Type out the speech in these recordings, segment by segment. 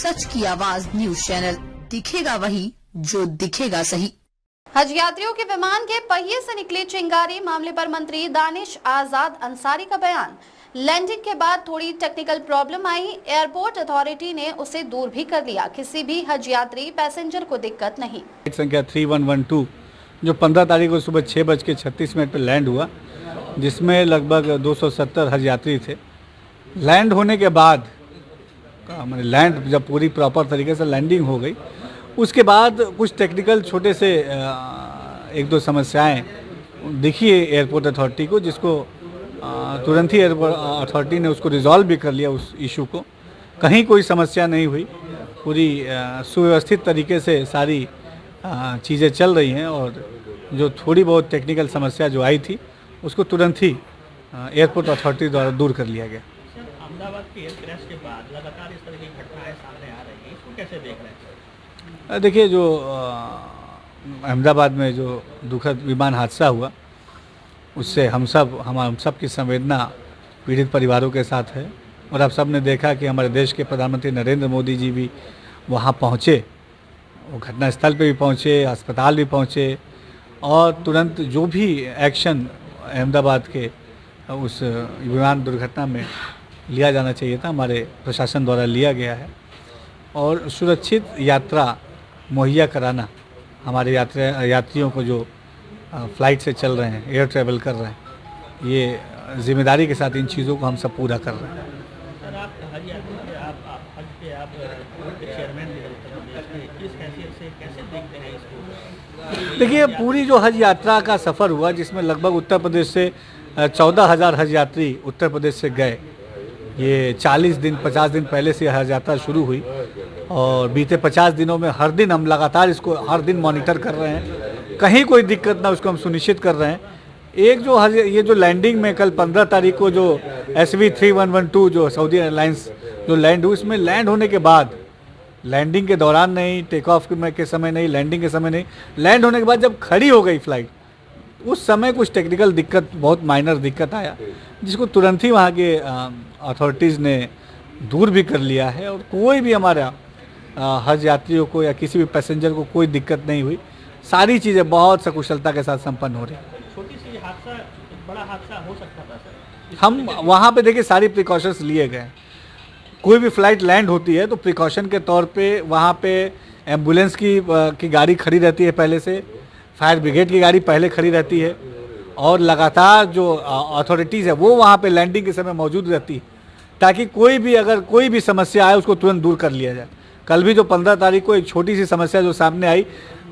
सच की आवाज news channel, दिखेगा वही जो दिखेगा सही। हज यात्रियों के विमान के पहिए से निकली चिंगारी मामले पर मंत्री दानिश आजाद अंसारी का बयान। लैंडिंग के बाद थोड़ी टेक्निकल प्रॉब्लम आई, एयरपोर्ट अथॉरिटी ने उसे दूर भी कर लिया। किसी भी हज यात्री पैसेंजर को दिक्कत नहीं। संख्या 3112 जो 15 तारीख को सुबह 6:36 पर लैंड हुआ, जिसमें लगभग 270 हज यात्री थे। लैंड होने के बाद लैंड जब पूरी प्रॉपर तरीके से लैंडिंग हो गई, उसके बाद कुछ टेक्निकल छोटे से एक दो समस्याएं दिखी एयरपोर्ट अथॉरिटी को, जिसको तुरंत ही एयरपोर्ट अथॉरिटी ने उसको रिजॉल्व भी कर लिया। उस इशू को कहीं कोई समस्या नहीं हुई, पूरी सुव्यवस्थित तरीके से सारी चीज़ें चल रही हैं। और जो थोड़ी बहुत टेक्निकल समस्या जो आई थी उसको तुरंत ही एयरपोर्ट अथॉरिटी द्वारा दूर कर लिया गया। अहमदाबाद के एयर क्रैश के बाद लगातार इस तरह की घटनाएं सामने आ रही हैं, इसको कैसे देख रहे हैं? देखिए, जो अहमदाबाद में जो दुखद विमान हादसा हुआ, उससे हम सब की संवेदना पीड़ित परिवारों के साथ है। और आप सब ने देखा कि हमारे देश के प्रधानमंत्री नरेंद्र मोदी जी भी वहाँ पहुँचे, वो घटनास्थल पे भी पहुँचे, अस्पताल भी पहुँचे, और तुरंत जो भी एक्शन अहमदाबाद के उस विमान दुर्घटना में लिया जाना चाहिए था, हमारे प्रशासन द्वारा लिया गया है। और सुरक्षित यात्रा मुहैया कराना हमारे यात्रियों को जो फ़्लाइट से चल रहे हैं, एयर ट्रैवल कर रहे हैं, ये जिम्मेदारी के साथ इन चीज़ों को हम सब पूरा कर रहे हैं। सर, आप हज यात्री थे, आप बोर्ड के चेयरमैन भी उत्तर प्रदेश के, इस हैसियत से कैसे देखते हैं इसको? देखिए, पूरी जो हज यात्रा का सफ़र हुआ, जिसमें लगभग उत्तर प्रदेश से 14,000 हज यात्री उत्तर प्रदेश से गए। ये 40 दिन 50 दिन पहले से हज यात्रा शुरू हुई, और बीते 50 दिनों में हर दिन हम लगातार इसको हर दिन मॉनिटर कर रहे हैं, कहीं कोई दिक्कत ना उसको हम सुनिश्चित कर रहे हैं। एक जो हज ये जो लैंडिंग में कल 15 तारीख को जो SV 3112 जो सऊदी एयरलाइंस जो लैंड हुई, उसमें लैंड होने के बाद, लैंडिंग के दौरान नहीं, टेक ऑफ के समय नहीं, लैंडिंग के समय नहीं, लैंड होने के बाद जब खड़ी हो गई फ्लाइट, उस समय कुछ टेक्निकल दिक्कत, बहुत माइनर दिक्कत आया, जिसको तुरंत ही वहाँ के अथॉरिटीज़ ने दूर भी कर लिया है। और कोई भी हमारा हज यात्रियों को या किसी भी पैसेंजर को कोई दिक्कत नहीं हुई। सारी चीज़ें बहुत सकुशलता के साथ संपन्न हो रही हैं। छोटी सी हादसा, बड़ा हादसा हो सकता था सर। हम वहाँ पे देखिए सारी प्रिकॉशंस लिए गए। कोई भी फ़्लाइट लैंड होती है तो प्रिकॉशन के तौर पे वहाँ पे एम्बुलेंस की गाड़ी खड़ी रहती है पहले से, फायर ब्रिगेड की गाड़ी पहले खड़ी रहती है, और लगातार जो अथॉरिटीज़ है वो वहाँ पे लैंडिंग के समय मौजूद रहती है, ताकि अगर कोई भी समस्या आए उसको तुरंत दूर कर लिया जाए। कल भी जो 15 तारीख को एक छोटी सी समस्या जो सामने आई,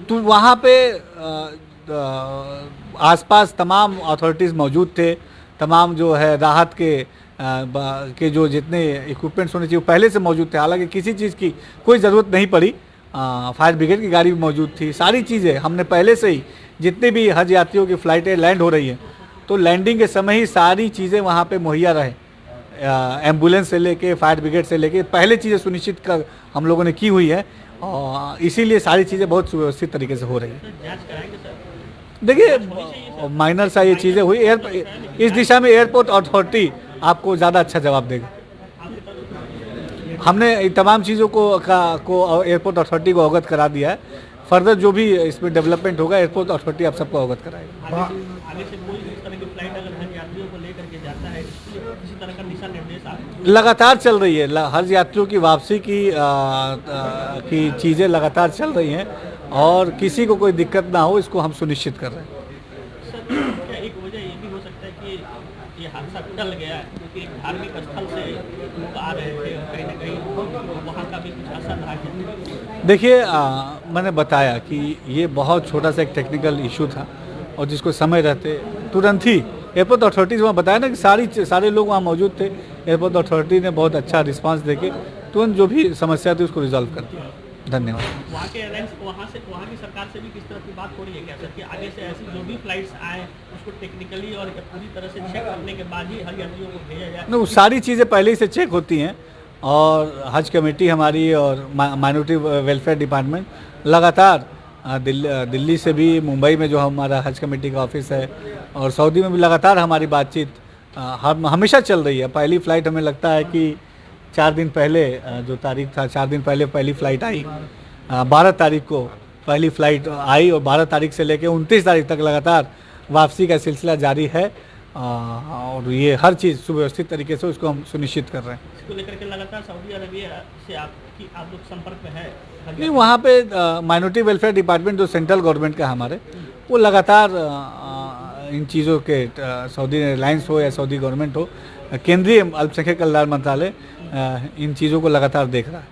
तो वहाँ पे आसपास तमाम अथॉरिटीज़ मौजूद थे, तमाम जो है राहत के जो जितने इक्विपमेंट्स होने चाहिए वो पहले से मौजूद थे। हालांकि किसी चीज़ की कोई ज़रूरत नहीं पड़ी, फायर ब्रिगेड की गाड़ी भी मौजूद थी। सारी चीज़ें हमने पहले से ही, जितने भी हज यात्रियों की फ़्लाइटें लैंड हो रही हैं, तो लैंडिंग के समय ही सारी चीज़ें वहाँ पे मुहैया रहे। एम्बुलेंस से लेके, फायर ब्रिगेड से लेके पहले चीज़ें सुनिश्चित कर हम लोगों ने की हुई है, और इसीलिए सारी चीज़ें बहुत सुव्यवस्थित तरीके से हो रही हैं। देखिए, माइनर सा ये चीज़ें हुई, इस दिशा में एयरपोर्ट अथॉरिटी आपको ज़्यादा अच्छा जवाब देगा। हमने तमाम चीज़ों को एयरपोर्ट अथॉरिटी को अवगत करा दिया है। फर्दर जो भी इसमें डेवलपमेंट होगा, एयरपोर्ट अथॉरिटी आप सबको अवगत कराएगा। आगे से कोई इस तरह की फ्लाइट अगर हज यात्रियों को लेकर के जाता है, किसी तरह का दिशा निर्देश लगातार चल रही है। हज यात्रियों की वापसी की चीज़ें लगातार चल रही हैं, और किसी को कोई दिक्कत ना हो इसको हम सुनिश्चित कर रहे हैं। सर, क्या एक वजह ये भी हो सकता है कि ये हादसा टल गया है क्योंकि एक धार्मिक स्थल से लोग आ रहे थे, और कहीं ना कहीं वहाँ का भी कुछ असर रहा है? देखिए, मैंने बताया कि ये बहुत छोटा सा एक टेक्निकल इशू था, और जिसको समय रहते तुरंत ही एयरपोर्ट अथॉरिटीज़ वहाँ बताया ना कि सारे लोग वहाँ मौजूद थे। एयरपोर्ट अथॉरिटी ने बहुत अच्छा रिस्पांस देके तुरंत जो भी समस्या थी उसको रिजॉल्व कर दिया। धन्यवाद। वहाँ के एयरलाइंस, वहाँ की सरकार से भी किस तरह की बात हो रही है क्या सर, कि आगे से ऐसी जो भी फ्लाइट्स आए उसको टेक्निकली और पूरी तरह से चेक करने के बाद ही हज यात्रियों को भेजा जाए? नहीं, सारी चीज़ें पहले ही से चेक होती हैं, और हज कमेटी हमारी और माइनॉरिटी वेलफेयर डिपार्टमेंट लगातार दिल्ली से भी, मुंबई में जो हमारा हज कमेटी का ऑफिस है, और सऊदी में भी लगातार हमारी बातचीत हमेशा चल रही है। पहली फ़्लाइट हमें लगता है कि 4 दिन पहले जो तारीख था, 4 दिन पहले पहली फ़्लाइट आई, 12 तारीख को पहली फ़्लाइट आई और 12 तारीख से लेकर 29 तारीख तक लगातार वापसी का सिलसिला जारी है। और ये हर चीज़ सुव्यवस्थित तरीके से उसको हम सुनिश्चित कर रहे हैं। इसको लेकर के लगातार सऊदी अरबिया से आप लोग संपर्क में है? नहीं, वहाँ पे माइनॉरिटी वेलफेयर डिपार्टमेंट जो सेंट्रल गवर्नमेंट का हमारे, वो लगातार इन चीज़ों के सऊदी एयरलाइंस हो या सऊदी गवर्नमेंट हो, केंद्रीय अल्पसंख्यक कल्याण मंत्रालय इन चीज़ों को लगातार देख रहा है।